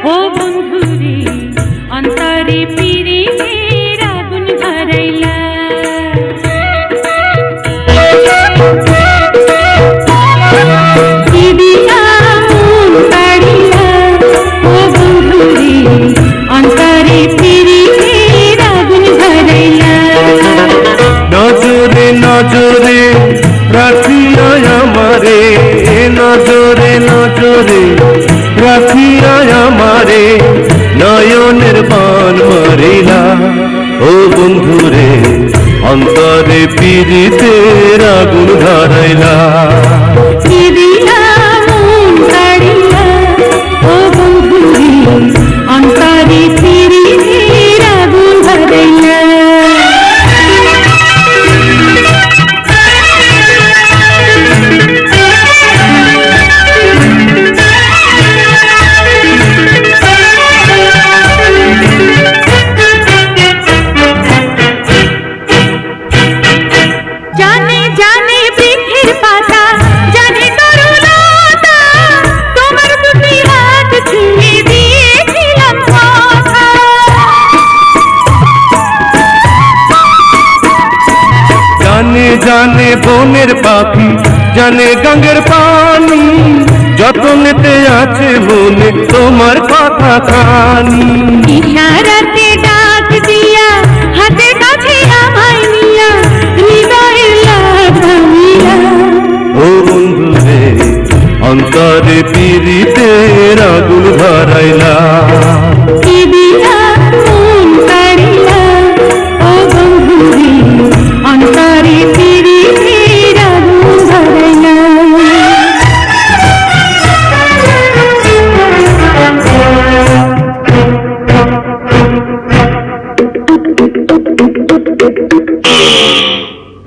ও বন্ধুরে অন্তরে পিরিতের আগুন ধরাইলা কি দিয়া মন কাড়িলা ও বন্ধুরে অন্তরে পিরিতের আগুন ধরাইলা নজরে নজরে রাখিয়া আমারে নজরে নজরে রাখিয়া আমারে নয়নের বান মারিলা ও বন্ধুরে অন্তরে পিরিতের আগুন ধরাইলা কি দিয়া মন কাড়িলা ও বন্ধুরে অন্তরে পিরিতের আগুন ধরাইলা জানে জানে বৃক্ষের পাতা জানে তরুলতা তোমার দুটি হাত ছুঁয়ে দিয়েছিলাম কথা জানে জানে বনের পাখি জানে গঙ্গের পানি যতনেতে আছে মনে তোমার কথা খানি ইশারাতে ডাক দিয়া হাতের কাছে আমায় নিয়া হৃদয়ের লাগাইলা ও বন্ধুরে অন্তরে পিরিতের আগুন ধরাইলা কি দিয়া মন কাড়িলা ও বন্ধুরে অন্তরে পিরিতের আগুন ধরাইলা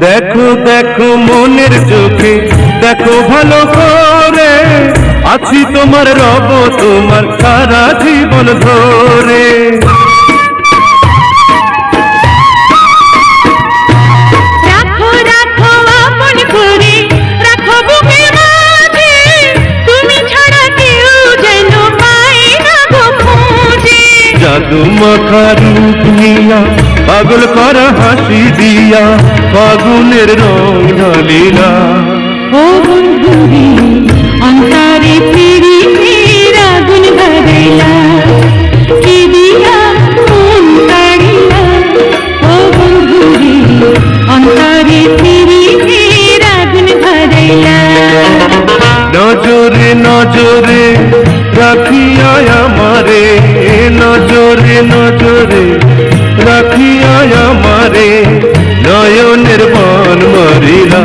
দেখো দেখো মনের চোখে দেখো ভালো করে আছি তোমার রব তোমার সারা জীবন ধরে রাখো রাখো আপন করে রাখো বুকের মাঝে তুমি ছাড়া কেউ যেন পায় না গো খুঁজে জাদু মাখা রূপ নিয়া পাগল করা হাসি দিয়া ফাগুনের রং ঢালিলা ও বন্ধুরে অন্তরে পিরিতের আগুন ধরাইলা কি দিয়া মন কাড়িলা ও বন্ধুরে অন্তরে পিরিতের আগুন ধরাইলা নজরে নজরে রাখিয়া আমারে নজরে নজরে রাখিয়া আমারে নয়নের বান মারিলা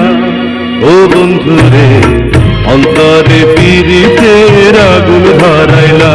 ও বন্ধুরে অন্তরে পিরিতের আগুন ধরাইলা।